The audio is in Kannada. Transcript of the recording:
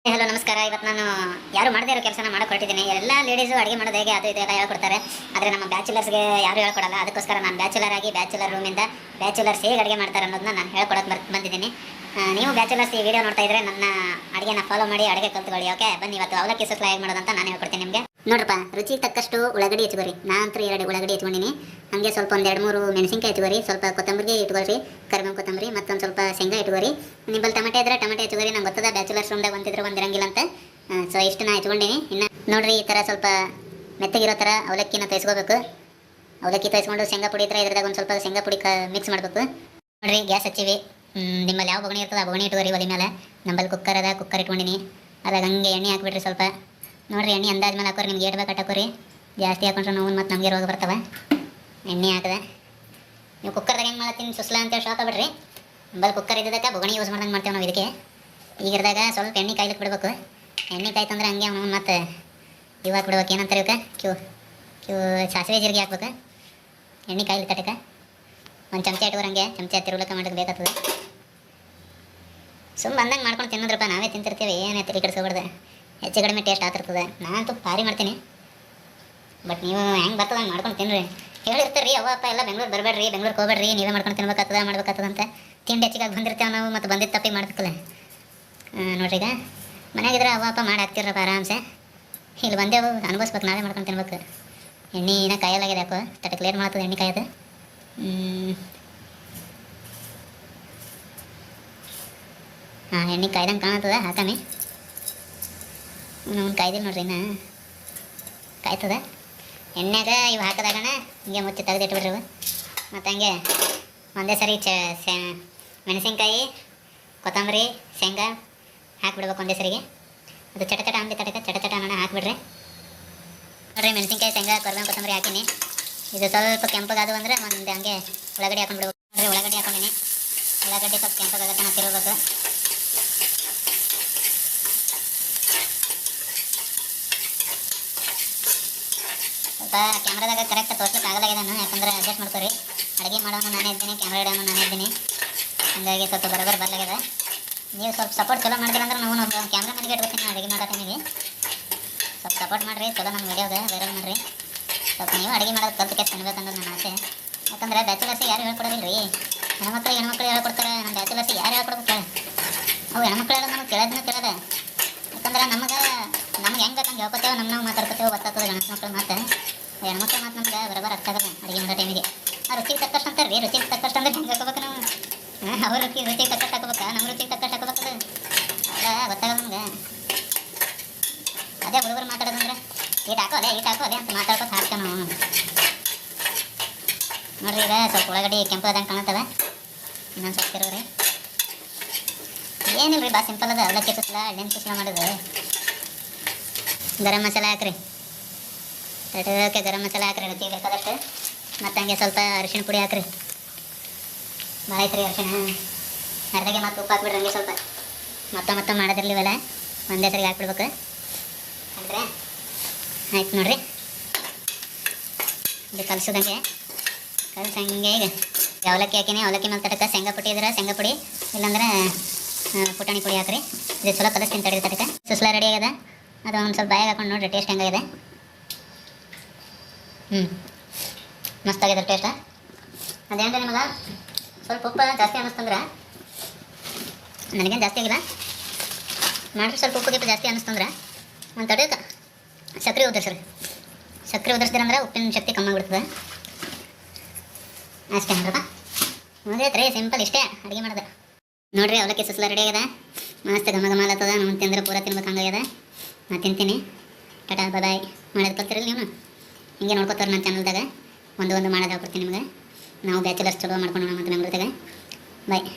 ಹಲೋ ನಮಸ್ಕಾರ. ಇವತ್ತು ನಾನು ಯಾರು ಮಾಡದೇ ಇರೋ ಕೆಲಸನ ಮಾಡಕ್ಕೆ ಹೊರಟಿದ್ದೀನಿ. ಎಲ್ಲ ಲೇಡೀಸು ಅಡುಗೆ ಮಾಡೋದು ಹೇಗೆ ಅದು ಇದೆಲ್ಲ ಹೇಳ್ಕೊಡ್ತಾರೆ, ಆದರೆ ನಮ್ಮ ಬ್ಯಾಚುಲರ್ಸ್ಗೆ ಯಾರು ಹೇಳ್ಕೊಡಲ್ಲ. ಅದಕ್ಕೋಸ್ಕರ ನಾನು ಬ್ಯಾಚುಲರ್ ಆಗಿ ಬ್ಯಾಚುಲರ್ ರೂಮಿಂದ ಬ್ಯಾಚುಲರ್ಸ್ ಹೇಗೆ ಅಡುಗೆ ಮಾಡ್ತಾರೆ ಅನ್ನೋದನ್ನ ನಾನು ಹೇಳ್ಕೊಡಕ್ಕೆ ಬಂದಿದ್ದೀನಿ. ನೀವು ಬ್ಯಾಚುಲರ್ಸ್ ಈ ವಿಡಿಯೋ ನೋಡ್ತಾ ಇದ್ರೆ ನನ್ನ ಅಡುಗೆನ ಫಾಲೋ ಮಾಡಿ ಅಡುಗೆ ಕಲ್ತ್ಕೊಳ್ಳಿ. ಓಕೆ, ಬನ್ನಿ ಇವತ್ತು ಅವಲಕ್ಕಿ ಸುಸ್ಲಾ ಹೇಗೆ ಮಾಡೋದಂತ ನಾನು ಹೇಳ್ಕೊಡ್ತೀನಿ ನಿಮಗೆ. ನೋಡ್ರಪ್ಪ, ರುಚಿಗೆ ತಕ್ಕಷ್ಟು ಉಳ್ಳಾಗಡ್ಡಿ ಹೆಚ್ಕೊರಿ. ನಾನಂತೂ 2 ಉಳ್ಳಾಗಡ್ಡಿ ಹೆಚ್ಕೊಂಡಿನಿ. ಹಾಗೆ ಸ್ವಲ್ಪ 1-2-3 ಮೆಣಸಿನ್ಕಾಯಿ ಹೆಚ್ಕೊರಿ. ಸ್ವಲ್ಪ ಕೊತ್ತಂಬರಿ ಇಟ್ಕೊಳ್ರಿ, ಕರಿಬೇವು ಕೊತ್ತಂಬರಿ, ಮತ್ತೊಂದು ಸ್ವಲ್ಪ ಶೇಂಗಾ ಇಟ್ಕೊರಿ. ನಿಮ್ಮಲ್ಲಿ ಟೊಮೆಟೊ ಇದ್ರೆ ಟೊಮೆಟೊ ಹೆಚ್ಕೊರಿ. ನಂಗೆ ಗೊತ್ತದ ಬ್ಯಾಚುಲರ್ಸ್ ರೂಮ್ದಾಗ ಒಂದಿದ್ರೆ ಒಂದಿರಂಗಿಲ್ಲ ಅಂತ. ಸೊ ಇಷ್ಟು ನಾ ಹೆಚ್ಕೊಂಡಿನಿ. ಇನ್ನು ನೋಡ್ರಿ, ಈ ಥರ ಸ್ವಲ್ಪ ಮೆತ್ತಗಿರೋ ಥರ ಅವಲಕ್ಕಿನ ತೋರಿಸ್ಕೋಬೇಕು. ಅವಲಕ್ಕಿ ತೋರಿಸ್ಕೊಂಡು ಶೇಂಗಾ ಪುಡಿ ಇದ್ರೆ ಇದ್ರದಾಗ ಒಂದು ಸ್ವಲ್ಪ ಶೇಂಗಾ ಪುಡಿ ಮಿಕ್ಸ್ ಮಾಡಬೇಕು. ನೋಡ್ರಿ, ಗ್ಯಾಸ್ ಹಚ್ಚಿವಿ. ನಿಮ್ಮಲ್ಲಿ ಯಾವ ಬೊಗಣಿ ಇರ್ತದೆ ಆ ಬೊಗಣಿ ಇಟ್ಕೊರಿ. ಒಲಿ ಮೇಲೆ ನಮ್ಮಲ್ಲಿ ಕುಕ್ಕರ್ ಅದ, ಕುಕ್ಕರ್ ಇಟ್ಕೊಂಡಿನಿ. ಅದಾಗ ಹಂಗೆ ಎಣ್ಣೆ ಹಾಕ್ಬಿಟ್ರಿ. ಸ್ವಲ್ಪ ನೋಡ್ರಿ, ಎಣ್ಣೆ ಅಂದಾಜ್ ಮೇಲೆ ಹಾಕೋರಿ. ನಿಮ್ಗೆ ಏಟ್ ಬೇಕು ಹಾಕೋರಿ. ಜಾಸ್ತಿ ಹಾಕೊಂಡ್ರೆ ನೋವು ಮತ್ತು ನಮಗೆ ರೋಗ ಬರ್ತವೆ. ಎಣ್ಣೆ ಹಾಕಿದೆ. ನೀವು ಕುಕ್ಕರ್ದಾಗ ಹೆಂಗೆ ಮಾಡ್ತೀನಿ ಸುಸ್ಲಾ ಅಂತೇಳಿ ಶಾಕ್ ಆಗ್ಬಿಡ್ರಿ. ನಮ್ಮಲ್ಲಿ ಕುಕ್ಕರ್ ಇದ್ದದಕ್ಕೆ ಬೊಗಣಿ ಯೂಸ್ ಮಾಡ್ದಂಗೆ ಮಾಡ್ತೇವೆ ನಾವು ಇದಕ್ಕೆ. ಈಗಿರ್ದಾಗ ಸ್ವಲ್ಪ ಎಣ್ಣೆ ಕಾಯ್ಲಿಕ್ಕೆ ಬಿಡ್ಬೇಕು. ಎಣ್ಣೆ ಕಾಯ್ತಂದ್ರೆ ಹಂಗೆ ಅವನು ಮತ್ತು ಇವು ಹಾಕ್ಬಿಡ್ಬೇಕು. ಏನಂತಾರೆ ಇವಕ್ಕೆ? ಕ್ಯೂ ಸಾಸಿವೆ ಜೀರಿಗೆ ಹಾಕ್ಬೇಕು. ಎಣ್ಣೆ ಕಾಯ್ಲಿ ತಟಕ ಒಂದು ಚಮಚ ಇಟ್ಕೋರಿ. ಹಂಗೆ ಚಮಚ ತಿರುಗ್ಲಕ್ಕ ಮಾಡೋಕ್ಕೆ ಬೇಕಾಗ್ತದೆ. ಸುಮ್ಮ ಬಂದಂಗೆ ಮಾಡ್ಕೊಂಡು ತಿನ್ನೋದ್ರಪ್ಪ, ನಾವೇ ತಿಂತಿರ್ತೀವಿ. ಏನೇ ತಲೆ ಕೆಡಿಸ್ಕೊಬಾರ್ದು. ಹೆಚ್ಚು ಕಡಿಮೆ ಟೇಸ್ಟ್ ಆಗ್ತಿರ್ತದೆ. ನಾನಂತೂ ಭಾರಿ ಮಾಡ್ತೀನಿ. ಬಟ್ ನೀವು ಹೆಂಗೆ ಬರ್ತದೆ ಹಂಗೆ ಮಾಡ್ಕೊಂಡು ತಿನ್ನಿರಿ. ಹೇಳಿರ್ತಾರೆ ರೀ, ಅವ್ವ ಅಪ್ಪ ಎಲ್ಲ ಬೆಂಗ್ಳೂರು ಬರಬೇಡ್ರಿ, ಬೆಂಗ್ಳೂರಿಗೆ ಹೋಗ್ಬೇಡ್ರಿ, ನೀವೇ ಮಾಡ್ಕೊಂಡು ಮಾಡ್ಬೇಕಾಗ್ತದೆ ಅಂತ. ತಿಂಡಿ ಹೆಚ್ಚಿಗಾಗಿ ಬಂದಿರ್ತೇವೆ ನಾವು, ಮತ್ತು ಬಂದಿದ್ದು ತಪ್ಪಿ ಮಾಡ್ಬೇಕಲ್ಲ. ನೋಡ್ರಿ, ಈಗ ಮನೆಯಾಗಿದ್ರೆ ಅವ್ವ ಅಪ್ಪ ಮಾಡಿ ಹಾಕ್ತಿರಪ್ಪ ಆರಾಮ್ಸೆ. ಇಲ್ಲಿ ಬಂದೇವು ಅನುಭವಿಸ್ಬೇಕು, ನಾವೇ ಮಾಡ್ಕೊಂಡು ತಿನ್ಬೇಕು. ಎಣ್ಣೆ ಕಾಯಲಾಗಿದೆ ಯಾಕೋ, ತಟಕ್ಕೆ ಲೇಟ್ ಮಾಡ್ತದೆ ಎಣ್ಣೆ ಕಾಯೋದು. ಹಾಂ, ಎಣ್ಣೆ ಕಾಯ್ದಂಗೆ ಕಾಣತ್ತದ. ಹಾಕಾಮಿ ಕಾಯ್ದಿಲ್ಲ ನೋಡ್ರಿ, ಇನ್ನು ಕಾಯ್ತದ. ಎಣ್ಣೆಗೆ ಇವು ಹಾಕಿದಾಗಣ ಹಿಂಗೆ ಮುಚ್ಚಿ ತೆಗೆದಿಟ್ಬಿಡ್ರಿ ಇವು. ಮತ್ತು ಹಂಗೆ ಒಂದೇ ಸರಿ ಮೆಣಸಿನ್ಕಾಯಿ, ಕೊತ್ತಂಬರಿ, ಶೇಂಗಾ ಹಾಕಿಬಿಡ್ಬೇಕು ಒಂದೇ ಸರಿಗೆ. ಅದು ಚಟ ಅಂದಿ ಚಟ ಅನ್ನೋಣ ಹಾಕಿಬಿಡ್ರಿ. ನೋಡ್ರಿ, ಮೆಣಸಿನ್ಕಾಯಿ, ಶೇಂಗಾ, ಕರಿಬೇವು, ಕೊತ್ತಂಬರಿ ಹಾಕಿನಿ. ಇದು ಸ್ವಲ್ಪ ಕೆಂಪಗಾದು ಅಂದರೆ ಒಂದು ಹಂಗೆ ಉಳ್ಳಾಗಡ್ಡಿ ಹಾಕೊಂಡ್ಬಿಡ್ಬೇಕು. ನೋಡ್ರಿ, ಉಳ್ಳಾಗಡ್ಡಿ ಹಾಕೊಂಡಿನಿ. ಉಳ್ಳಾಗಡ್ಡಿ ಸ್ವಲ್ಪ ಕೆಂಪಗಾಗತ್ತೆ ನಾವು ತಿರ್ಬೇಕು. ಸ್ವಲ್ಪ ಕ್ಯಾಮ್ರಾದಾಗ ಕರೆಕ್ಟ್ ತೋರ್ಸ್ಲಿಕ್ಕೆ ಆಗಲಾಗಿದೆ ನಾನು, ಯಾಕಂದ್ರೆ ಅಡ್ಜಸ್ಟ್ ಮಾಡ್ಕೊರಿ. ಅಡುಗೆ ಮಾಡೋನು ನಾನೇ ಇದ್ದೀನಿ, ಕ್ಯಾಮ್ರಾ ಇಡೋನು ನಾನೇ ಇದ್ದೀನಿ. ಹಾಗಾಗಿ ಸ್ವಲ್ಪ ಬರಲಾಗಿದೆ. ನೀವು ಸ್ವಲ್ಪ ಸಪೋರ್ಟ್ ಚಲೋ ಮಾಡಿದ್ರೆ ಅಂದ್ರೆ ನಾವು ಕ್ಯಾಮ್ರಾ ಮನೆಗೆ ಇಟ್ಕೊತೀನಿ ಅಡುಗೆ ಮಾಡೋ ಟೈಮಿಗೆ. ಸ್ವಲ್ಪ ಸಪೋರ್ಟ್ ಮಾಡಿರಿ, ಚಲೋ ನಮ್ಮ ವಿಡಿಯೋಗೆ ವೈರಲ್ ಮಾಡಿರಿ. ಸ್ವಲ್ಪ ನೀವು ಅಡುಗೆ ಮಾಡೋದು ಕಲ್ತಿಕೆ ತಿನ್ಬೇಕಂದ್ರೆ ನನ್ನ ಆಸೆ. ಯಾಕಂದ್ರೆ ಬ್ಯಾಚುಲರ್ಸಿಗೆ ಯಾರು ಹೇಳ್ಕೊಡೋದಿಲ್ಲ ರೀ. ಹೆಣ್ಮಕ್ಳು ಹೇಳ್ಕೊಡ್ತಾರೆ. ನಮ್ಮ ಬ್ಯಾಚುಲರ್ಸಿಗೆ ಯಾರು ಹೇಳ್ಕೊಡ್ಬೇಕು ಕೇಳಿ. ಅವು ಹೆಣ್ಮಕ್ಳು ಹೇಳೋದು ನಮಗೆ ಕೇಳೋದು. ಯಾಕಂದ್ರೆ ನಮಗೆ ಹೆಂಗೆ ಬೇಕಂಗೆ ಹೇಳ್ಕೊತೇವೆ, ನಾವು ಮಾತಾಡ್ಕೊತೇವೆ, ಗೊತ್ತಾಗ್ತದೆ. ಹೆಣ್ಮಕ್ಳು ಮಾತು ನಮ್ಗೆ ಬರೋಬ್ಬರ ಅರ್ಥ ಆಗಲ್ಲ ಅಡುಗೆ ಮಾಡೋ ಟೈಮಿಗೆ. ಆ ರುಚಿಗೆ ತಕ್ಕಷ್ಟು ಅಂತಾರೆ ರೀ. ರುಚಿಗೆ ತಕ್ಕಷ್ಟು ಅಂದ್ರೆ ಹೆಂಗೆ ಹಾಕೋಬೇಕು ನಾವು? ಅವ್ರ ರುಚಿಗೆ ತಕ್ಕಷ್ಟು ಹಾಕೋಬೇಕಾ, ನಮ್ಮ ರುಚಿಗೆ ತಕ್ಕಷ್ಟು ಹಾಕೋಬೇಕದು? ಅಲ್ಲ, ಗೊತ್ತಾಗಲ್ಲ ನಮ್ಗೆ. ಅದೇ ಹುಡುಗರು ಮಾತಾಡೋದಂದ್ರೆ ಈಟ್ ಹಾಕೋ ಅದೇ ಅಂತ ಮಾತಾಡ್ಕೊತ ಹಾಕ್ತೇವೆ ನಾವು. ನೋಡ್ರಿ, ಈಗ ಸ್ವಲ್ಪ ಉಳ್ಳಾಗಡ್ಡಿ ಕೆಂಪು ಅದಂಗೆ ಕಾಣುತ್ತವೆ. ಇನ್ನೊಂದು ಸ್ವಲ್ಪ ತಿರುಗ್ರಿ. ಏನಿಲ್ಲ ರೀ, ಭಾಳ ಸಿಂಪಲ್ ಅದ ಅವಲಕ್ಕಿ ಸುಸ್ಲಾ, ಎಣ್ಣೆ ಸುಸ್ಲಾ ಮಾಡೋದು. ಗರಂ ಮಸಾಲೆ ಹಾಕ್ರಿ. ತಟಕ್ಕೆ ಗರಂ ಮಸಾಲೆ ಹಾಕ್ರಿ ರುಚಿಗೆ ಬೇಕಾದಷ್ಟು. ಮತ್ತು ಹಂಗೆ ಸ್ವಲ್ಪ ಅರಿಶಿಣ ಪುಡಿ ಹಾಕ್ರಿ. ಭಾಳ ಐತ್ರಿ ಅರಿಶಿಣ. ಅರ್ಧಗೆ ಮತ್ತು ಉಪ್ಪು ಹಾಕ್ಬಿಡ್ರಿ. ಹಂಗೆ ಸ್ವಲ್ಪ ಮತ್ತೆ ಮಾಡೋದಿರ್ಲಿವಲ್ಲ, ಒಂದೇ ಸರಿಗೆ ಹಾಕ್ಬಿಡ್ಬೇಕು. ಅಂದರೆ ಆಯ್ತು ನೋಡ್ರಿ. ಇದು ಕಲಸೋದಂಗೆ ಈಗ ಅವಲಕ್ಕಿ ಹಾಕಿನಿ. ಅವಲಕ್ಕಿ ಮೇಲೆ ತಟಕ ಶೇಂಗಾ ಪುಡಿ ಇದ್ರೆ ಶೇಂಗಾ ಪುಡಿ, ಇಲ್ಲಾಂದ್ರೆ ಪುಟಾಣಿ ಪುಡಿ ಹಾಕ್ರಿ. ಇದು ಚಲೋ ಕಲಿಸ್ತೀನಿ ತಡಿ. ತಟಕ ಸುಸ್ಲಾ ರೆಡಿ ಆಗ್ಯದ. ಅದು ಒಂದು ಸ್ವಲ್ಪ ಬಾಯಿಗೆ ಹಾಕೊಂಡು ನೋಡಿರಿ ಟೇಸ್ಟ್ ಹೆಂಗಾಗಿದೆ. ಮಸ್ತಾಗಿದೆ ಟೇಸ್ಟ್. ಅದೇನು ನಿಮಗೆ ಸ್ವಲ್ಪ ಉಪ್ಪು ಜಾಸ್ತಿ ಅನ್ನಿಸ್ತಂದ್ರೆ, ನನಗೇನು ಜಾಸ್ತಿ ಆಗಿಲ್ಲ ಮಾಡಿರಿ. ಸ್ವಲ್ಪ ಉಪ್ಪು ಜಾಸ್ತಿ ಅನ್ನಿಸ್ತಂದ್ರೆ ಒಂದು ತಡೆಯೋಕೆ ಸಕ್ಕರೆ ಉದುರಿಸಿದ್ರಂದ್ರೆ ಉಪ್ಪಿನ ಶಕ್ತಿ ಕಮ್ಮಿ ಆಗ್ಬಿಡ್ತದೆ. ಅಷ್ಟೇ ನೋಡ್ರಪ್ಪ, ಮುಗಿದೈತೆ ರೀ. ಸಿಂಪಲ್ ಇಷ್ಟೇ ಅಡುಗೆ ಮಾಡೋದು. ನೋಡಿರಿ, ಅವಲಕ್ಕಿ ಸುಸ್ಲಾ ರೆಡಿ ಆಗ್ಯದ. ಮಸ್ತ್ ಘಮ ಆತದ. ನಾವು ತಿಂದ್ರೆ ಪೂರ ತಿನ್ಬೇಕು ಹಂಗಾಗ್ಯದ. ನಾನು ತಿಂತೀನಿ. ಟಾಟಾ ಬಾಯ್. ಮಾಡೋದು ಕಲ್ತಿರಲ್ಲ ನೀವು, ಹಿಂಗೆ ನೋಡ್ಕೊತಾರೆ ನನ್ನ ಚಾನಲ್ದಾಗ. ಒಂದು ಮಾಡೋದು ಹಾಕ್ಕೊಡ್ತೀನಿ ನಿಮಗೆ. ನಾವು ಬ್ಯಾಚುಲರ್ಸ್ ಚಲೋ ಮಾಡ್ಕೊಂಡು ಮತ್ತು ಬೆಂಗ್ಳೂರ್ದಾಗ. ಬಾಯ್.